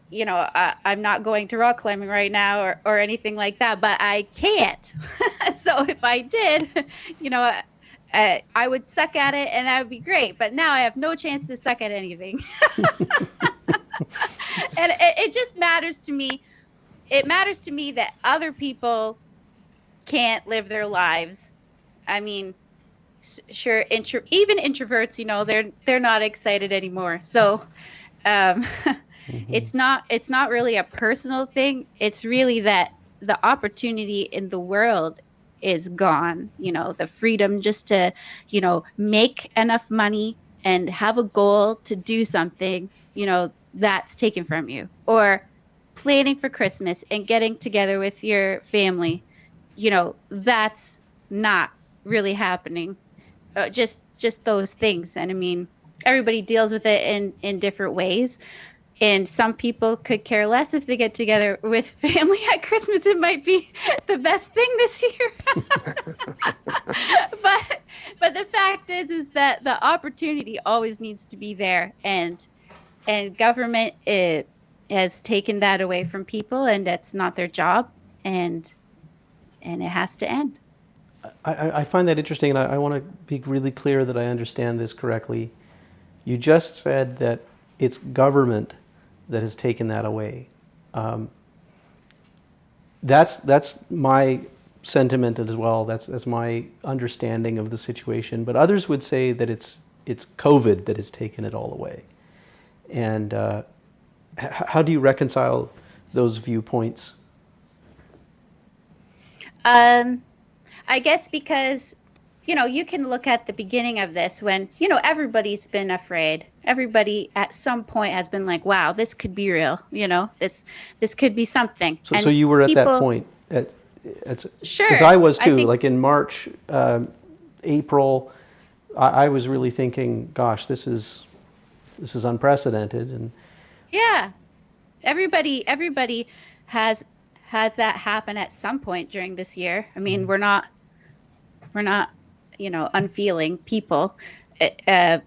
I'm not going to rock climbing right now or anything like that, but I can't. So if I did, you know, I would suck at it, and that would be great. But now I have no chance to suck at anything. And it just matters to me. It matters to me that other people can't live their lives. I mean, sure, even introverts, they're not excited anymore. So um, Mm-hmm. it's not really a personal thing. It's really that the opportunity in the world is gone. The freedom just to make enough money and have a goal to do something, that's taken from you. Or planning for Christmas and getting together with your family, that's not really happening. Just those things. And I mean, everybody deals with it in different ways, and some people could care less if they get together with family at Christmas. It might be the best thing this year. but the fact is that the opportunity always needs to be there, and government, it has taken that away from people, and that's not their job, and it has to end. I find that interesting, and I want to be really clear that I understand this correctly. You just said that it's government that has taken that away. Um, that's my sentiment as well. That's my understanding of the situation. But others would say that it's COVID that has taken it all away. And how do you reconcile those viewpoints? Um, I guess because, you can look at the beginning of this when, everybody's been afraid. Everybody at some point has been like, wow, this could be real. This could be something. So And you were at that people, point because sure, I was I too. think, Like in March, April, I was really thinking, gosh, this is unprecedented, and yeah, everybody has has that happen at some point during this year. I mean, we're not, unfeeling people. Uh,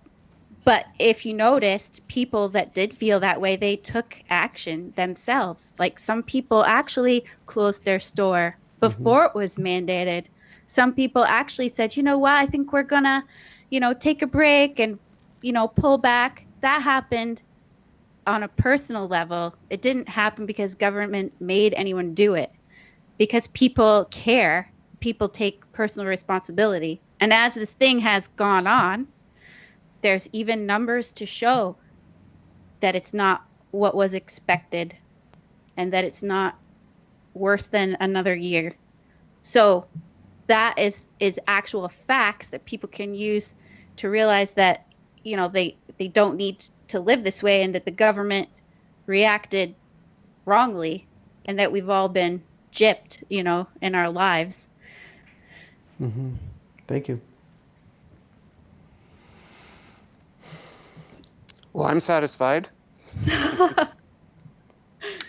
But if you noticed, people that did feel that way, they took action themselves. Like some people actually closed their store mm-hmm. before it was mandated. Some people actually said, you know what, I think we're gonna, take a break and, pull back. That happened on a personal level. It didn't happen because government made anyone do it. Because people care, people take personal responsibility. And as this thing has gone on, there's even numbers to show that it's not what was expected and that it's not worse than another year. So that is actual facts that people can use to realize that they don't need to live this way, and that the government reacted wrongly, and that we've all been gypped, in our lives. Thank you. Well, I'm satisfied.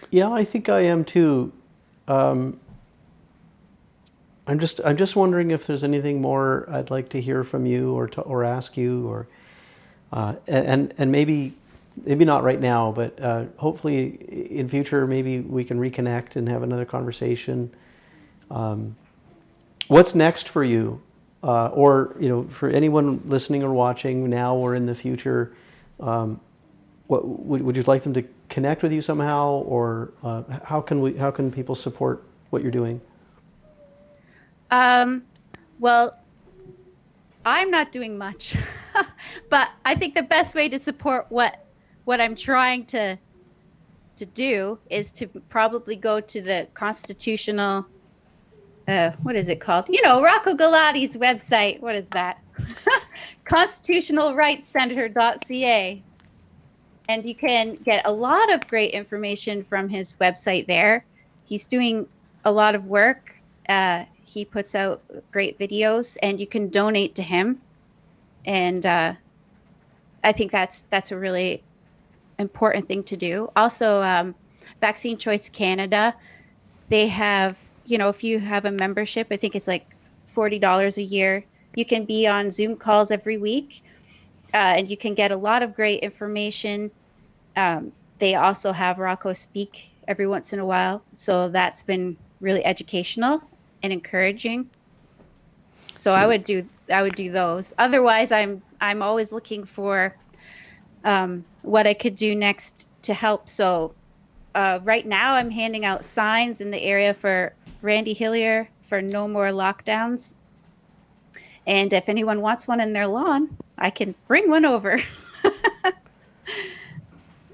Yeah, I think I am too. I'm just wondering if there's anything more I'd like to hear from you or ask you, or and maybe not right now, but hopefully in future maybe we can reconnect and have another conversation. What's next for you, or for anyone listening or watching now or in the future? What would you like them to connect with you somehow, or how can people support what you're doing? Well, I'm not doing much, but I think the best way to support what I'm trying to do is to probably go to the constitutional what is it called? Rocco Galati's website. What is that? Constitutionalrightscenter.ca. And you can get a lot of great information from his website there. He's doing a lot of work. He puts out great videos, and you can donate to him. And I think that's a really important thing to do. Also, Vaccine Choice Canada, they have, if you have a membership, I think it's like $40 a year. You can be on Zoom calls every week, and you can get a lot of great information. They also have Rocco speak every once in a while, so that's been really educational and encouraging. So So I would do those. Otherwise, I'm always looking for what I could do next to help. So right now, I'm handing out signs in the area for Randy Hillier for no more lockdowns. And if anyone wants one in their lawn, I can bring one over.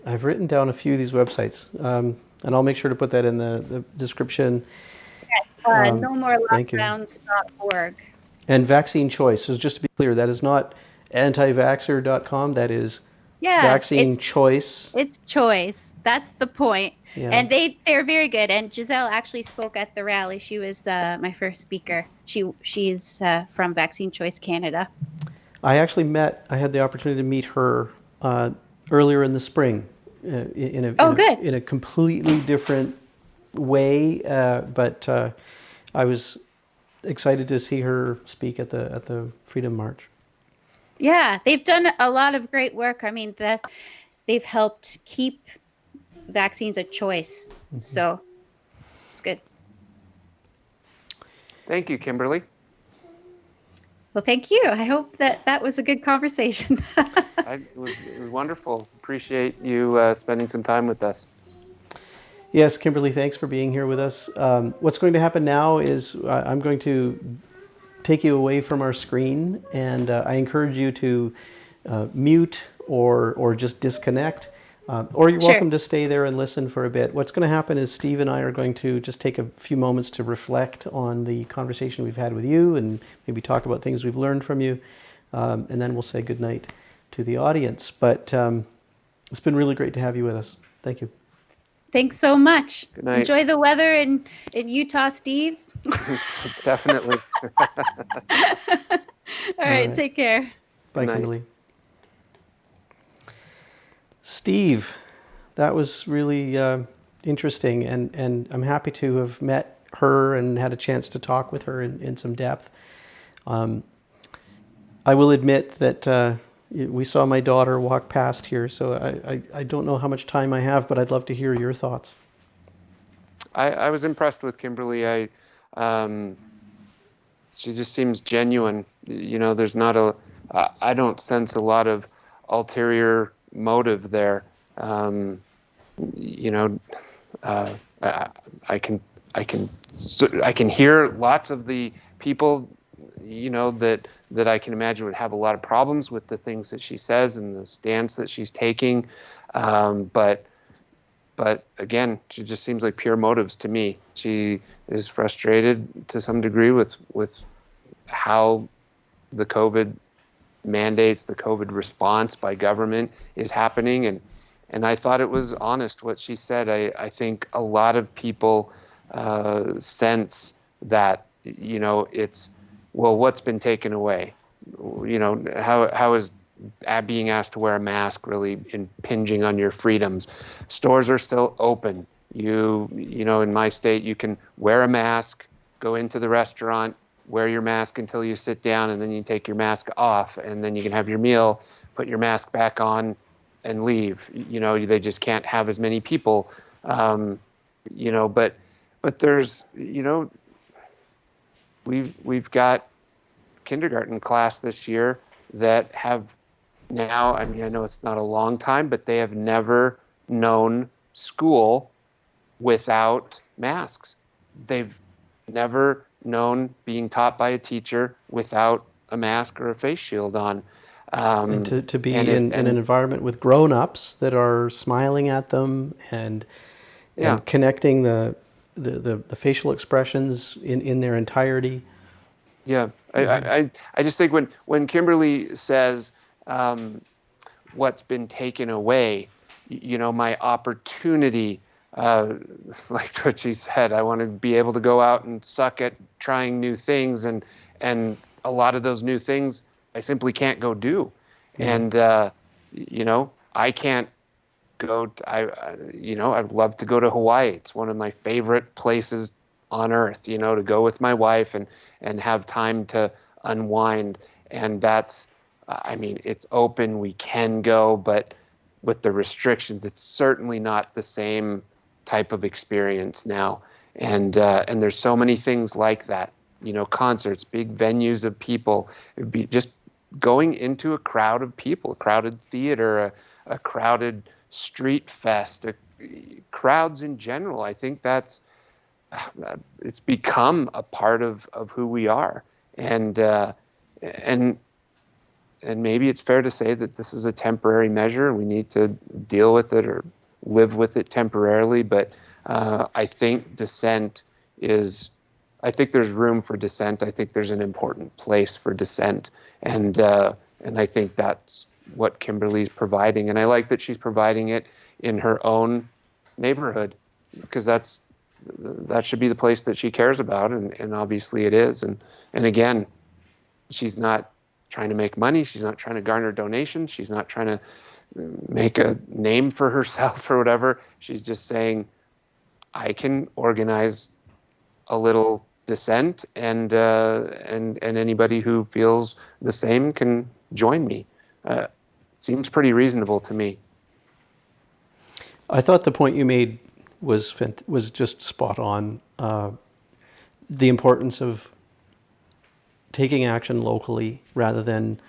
I've written down a few of these websites, and I'll make sure to put that in the description. No more Thank you. lockdowns.org. And Vaccine Choice. So just to be clear, that is not antivaxxer.com. That is Yeah, Vaccine Choice. it's choice. That's the point. Yeah. And they're very good. And Giselle actually spoke at the rally. She was my first speaker. She's from Vaccine Choice Canada. I had the opportunity to meet her earlier in the spring in a completely different way, but I was excited to see her speak at the Freedom March. Yeah, they've done a lot of great work. I mean, they've helped keep vaccines a choice. So it's good. Thank you, Kimberly. Well, thank you. I hope that was a good conversation. It was wonderful. Appreciate you spending some time with us. Yes, Kimberly, thanks for being here with us. What's going to happen now is I'm going to take you away from our screen, and I encourage you to mute or just disconnect. Or you're welcome to stay there and listen for a bit. What's going to happen is Steve and I are going to just take a few moments to reflect on the conversation we've had with you and maybe talk about things we've learned from you. And then we'll say goodnight to the audience. But it's been really great to have you with us. Thank you. Thanks so much. Good night. Enjoy the weather in Utah, Steve. Definitely. All right, take care. Bye, Kimberly. Steve, that was really interesting, and I'm happy to have met her and had a chance to talk with her in some depth. I will admit that we saw my daughter walk past here, so I don't know how much time I have, but I'd love to hear your thoughts. I was impressed with Kimberly. She just seems genuine. There's not I don't sense a lot of ulterior motive there. I can hear lots of the people, that I can imagine would have a lot of problems with the things that she says and the stance that she's taking. But again, she just seems like pure motives to me. She is frustrated to some degree with how the COVID mandates, the COVID response by government is happening. And I thought it was honest what she said. I think a lot of people sense that, well, what's been taken away? How is being asked to wear a mask really impinging on your freedoms? Stores are still open. In my state, you can wear a mask, go into the restaurant, wear your mask until you sit down, and then you take your mask off, and then you can have your meal, put your mask back on, and leave. They just can't have as many people. But there's, we've got kindergarten class this year that have now, I mean, I know it's not a long time, but they have never known school without masks. They've never known being taught by a teacher without a mask or a face shield on. And to be And in an environment with grown-ups that are smiling at them and yeah, connecting the facial expressions in their entirety. yeah. I just think when Kimberly says, what's been taken away, my opportunity, like what she said, I want to be able to go out and suck at trying new things, and a lot of those new things I simply can't go do. And I can't go I'd love to go to Hawaii. It's one of my favorite places on earth, to go with my wife and have time to unwind. And that's, I mean, it's open, we can go, but with the restrictions, it's certainly not the same type of experience now. And there's so many things like that, concerts, big venues of people. It'd be just going into a crowd of people, a crowded theater, a crowded street fest, crowds in general. I think that's, it's become a part of who we are. And maybe it's fair to say that this is a temporary measure. We need to deal with it or live with it temporarily. But I think dissent is, I think there's room for dissent. I think there's an important place for dissent. And I think that's what Kimberly's providing. And I like that she's providing it in her own neighborhood, because that should be the place that she cares about. And obviously it is. And again, she's not trying to make money. She's not trying to garner donations. She's not trying to make a name for herself or whatever. She's just saying, I can organize a little dissent, and anybody who feels the same can join me. Seems pretty reasonable to me. I thought the point you made was just spot on. The importance of taking action locally rather than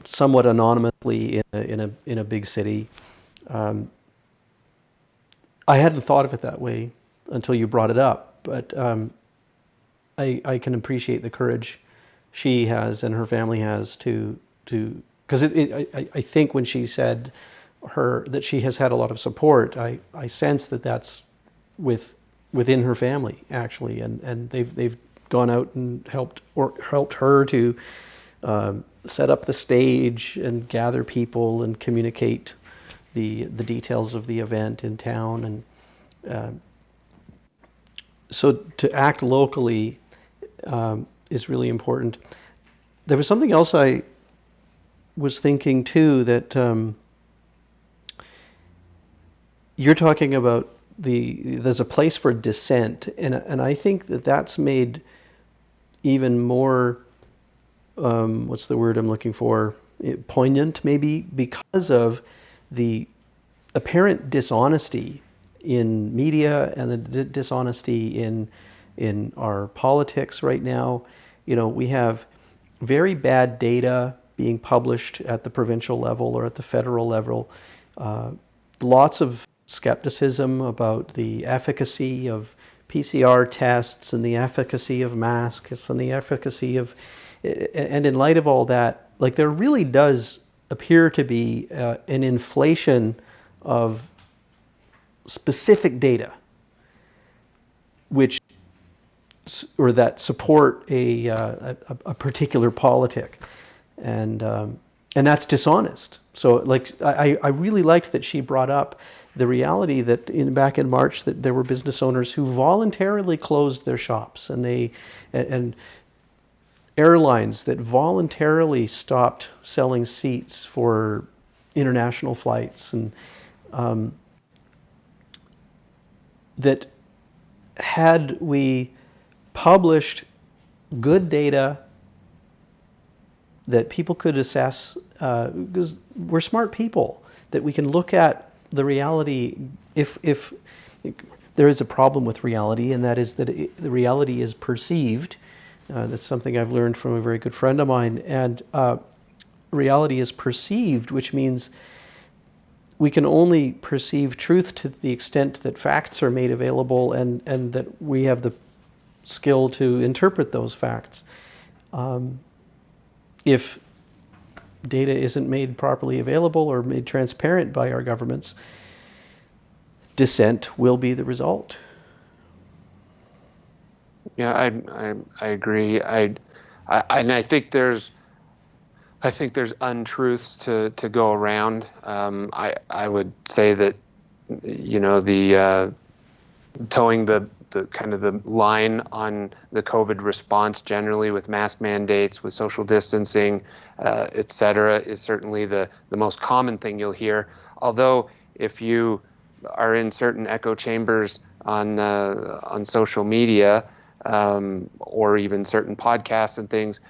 somewhat anonymously in a big city. I hadn't thought of it that way until you brought it up, but I can appreciate the courage she has and her family has to because I think when she said that she has had a lot of support, I sense that that's within her family actually, and they've gone out and helped her to set up the stage and gather people and communicate the details of the event in town, and so to act locally is really important. There was something else I was thinking too, that you're talking about there's a place for dissent, and I think that's made even more what's the word I'm looking for, poignant maybe, because of the apparent dishonesty in media and the dishonesty in our politics right now. We have very bad data being published at the provincial level or at the federal level. Lots of skepticism about the efficacy of PCR tests and the efficacy of masks and the efficacy of, and in light of all that, like, there really does appear to be an inflation of specific data that support a particular politic, and that's dishonest. So, like, I really liked that she brought up the reality that back in March that there were business owners who voluntarily closed their shops, and airlines that voluntarily stopped selling seats for international flights, and that had we published good data that people could assess, because we're smart people, that we can look at the reality. If there is a problem with reality, and that is that the reality is perceived. That's something I've learned from a very good friend of mine. And reality is perceived, which means we can only perceive truth to the extent that facts are made available, and that we have the skill to interpret those facts. If data isn't made properly available or made transparent by our governments, dissent will be the result. Yeah, I agree. And I think there's untruths to go around. I would say that, the towing the kind of the line on the COVID response generally, with mask mandates, with social distancing, et cetera, is certainly the most common thing you'll hear. Although if you are in certain echo chambers on social media, or even certain podcasts and things,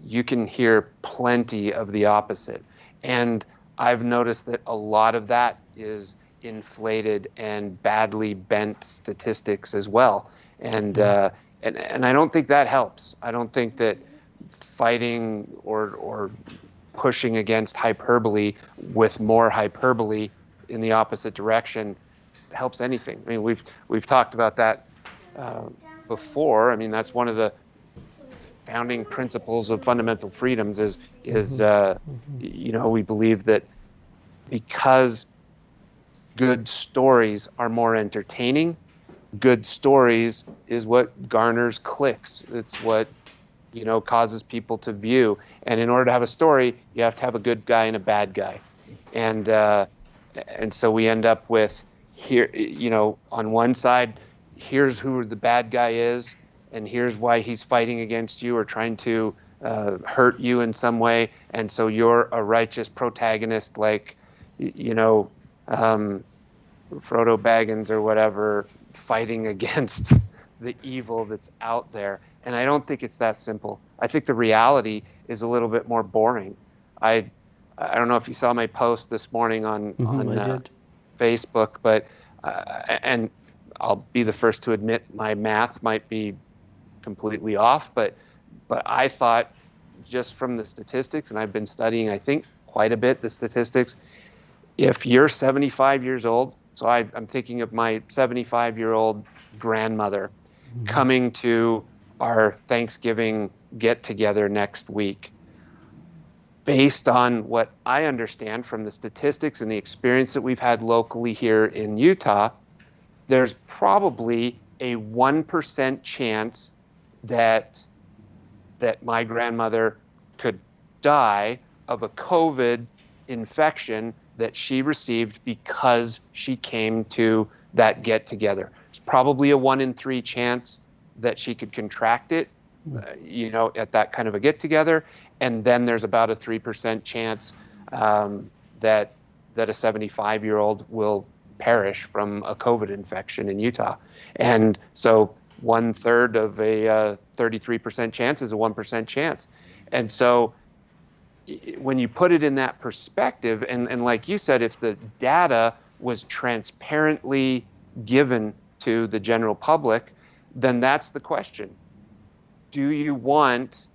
you can hear plenty of the opposite. And I've noticed that a lot of that is inflated and badly bent statistics as well. And I don't think that helps. I don't think that fighting or pushing against hyperbole with more hyperbole in the opposite direction helps anything. I mean, we've talked about that before. I mean, that's one of the founding principles of fundamental freedoms is we believe that because good stories are more entertaining, good stories is what garners clicks. It's what causes people to view. And in order to have a story, you have to have a good guy and a bad guy. And so we end up with, here, on one side, here's who the bad guy is, and here's why he's fighting against you or trying to hurt you in some way. And so you're a righteous protagonist, like, Frodo Baggins or whatever, fighting against the evil that's out there. And I don't think it's that simple. I think the reality is a little bit more boring. I don't know if you saw my post this morning on I did. Facebook, but and I'll be the first to admit my math might be completely off, but I thought, just from the statistics, and I've been studying, I think, quite a bit, the statistics, if you're 75 years old, so I'm thinking of my 75-year-old grandmother coming to our Thanksgiving get-together next week. Based on what I understand from the statistics and the experience that we've had locally here in Utah, there's probably a 1% chance that my grandmother could die of a COVID infection that she received because she came to that get together. It's probably a 1 in 3 chance that she could contract it, at that kind of a get together. And then there's about a 3% chance that a 75-year-old will perish from a COVID infection in Utah. And so 1/3 of a 33% chance is a 1% chance. And so when you put it in that perspective, and like you said, if the data was transparently given to the general public, then that's the question. Do you want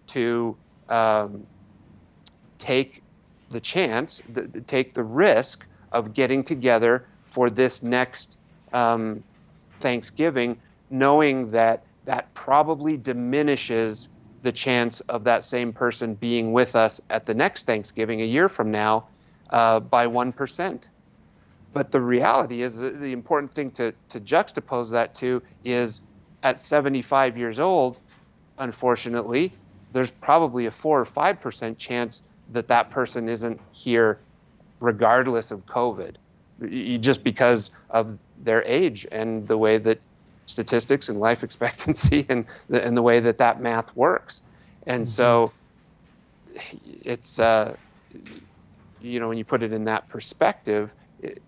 to take the chance, take the risk of getting together for this next Thanksgiving, knowing that probably diminishes the chance of that same person being with us at the next Thanksgiving a year from now by 1%? But the reality is, the important thing to juxtapose that to is, at 75 years old, unfortunately, there's probably a 4 or 5% chance that that person isn't here regardless of COVID, just because of their age and the way that statistics and life expectancy and the way that math works. And so it's, when you put it in that perspective, it,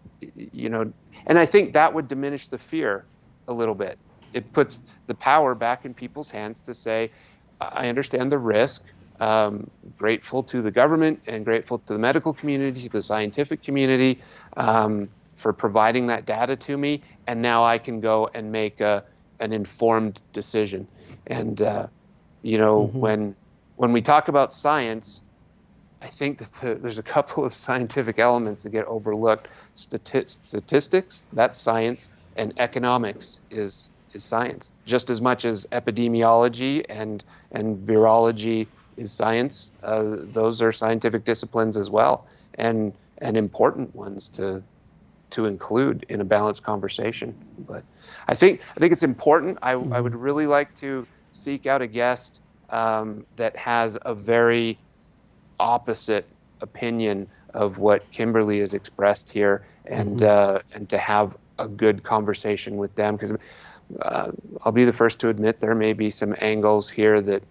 and I think that would diminish the fear a little bit. It puts the power back in people's hands to say, I understand the risk. Grateful to the government and grateful to the medical community, the scientific community, for providing that data to me. And now I can go and make an informed decision. And when we talk about science, I think that there's a couple of scientific elements that get overlooked. Statistics, that's science, and economics is science, just as much as epidemiology and virology is science. Those are scientific disciplines as well, and important ones to include in a balanced conversation. But I think it's important. I would really like to seek out a guest that has a very opposite opinion of what Kimberly has expressed here, and to have a good conversation with them, because I'll be the first to admit there may be some angles here that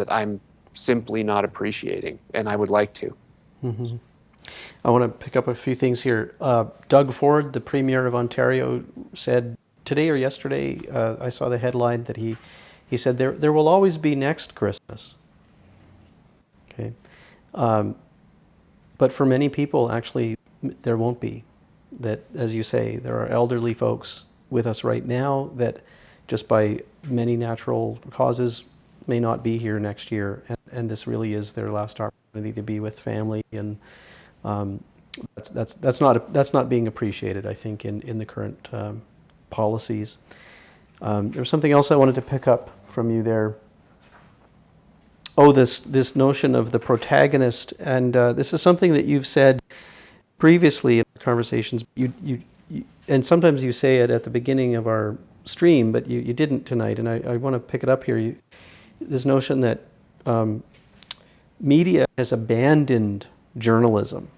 I'm simply not appreciating, and I would like to. I want to pick up a few things here. Doug Ford, the Premier of Ontario, said today or yesterday, I saw the headline that he said there will always be next Christmas. Okay. But for many people, actually, there won't be. That, as you say, there are elderly folks with us right now that just by many natural causes may not be here next year. And this really is their last opportunity to be with family. And that's not being appreciated, I think, in the current policies. There was something else I wanted to pick up from you there. Oh, this notion of the protagonist, and this is something that you've said previously in conversations. You and sometimes you say it at the beginning of our stream, but you didn't tonight, and I want to pick it up here. This notion that media has abandoned journalism,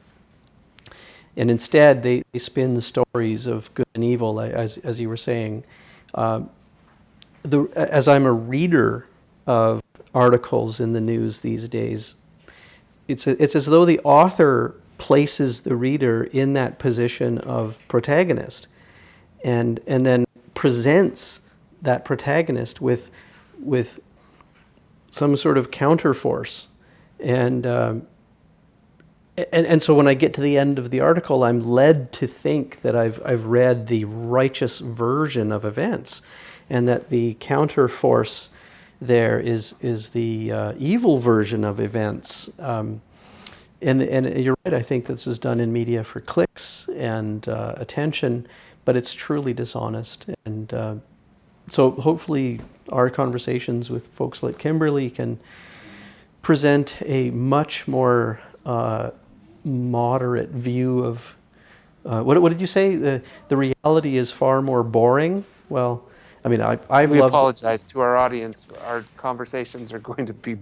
and instead they spin stories of good and evil, as you were saying. As I'm a reader of articles in the news these days, it's as though the author places the reader in that position of protagonist, and then presents that protagonist with some sort of counterforce, and so when I get to the end of the article, I'm led to think that I've read the righteous version of events, and that the counterforce there is the evil version of events. And you're right, I think this is done in media for clicks and attention, but it's truly dishonest. And so hopefully our conversations with folks like Kimberly can present a much more moderate view of, what did you say? The reality is far more boring? Well, I mean, We apologize to our audience. Our conversations are going to be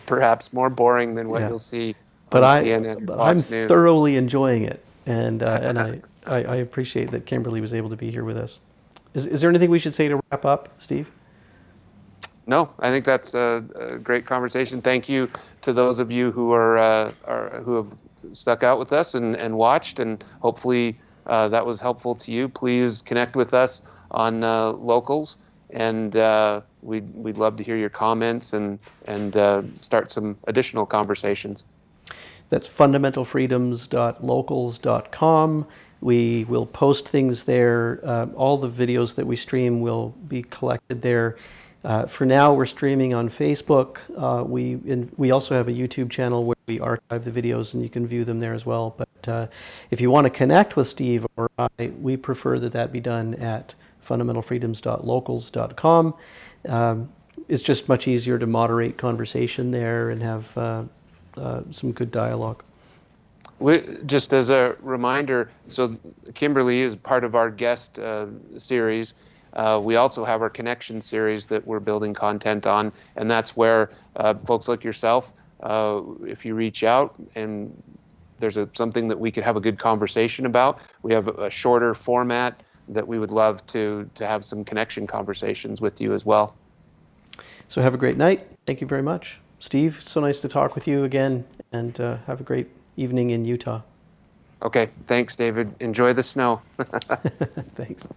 perhaps more boring than what you'll see on CNN or Fox I'm News. thoroughly enjoying it, and I appreciate that Kimberly was able to be here with us. Is there anything we should say to wrap up, Steve? No, I think that's a great conversation. Thank you to those of you who who have stuck out with us and watched, and hopefully that was helpful to you. Please connect with us on Locals, and we'd love to hear your comments and start some additional conversations. That's fundamentalfreedoms.locals.com. We will post things there. All the videos that we stream will be collected there. For now, we're streaming on Facebook. We also have a YouTube channel where we archive the videos, and you can view them there as well. But if you want to connect with Steve or I, we prefer that be done at fundamentalfreedoms.locals.com. It's just much easier to moderate conversation there and have some good dialogue. Just as a reminder, so Kimberly is part of our guest series. We also have our connection series that we're building content on, and that's where folks like yourself, if you reach out and there's something that we could have a good conversation about, we have a shorter format that we would love to have some connection conversations with you as well. So have a great night. Thank you very much. Steve, so nice to talk with you again, and have a great evening in Utah. Okay, thanks, David. Enjoy the snow. Thanks.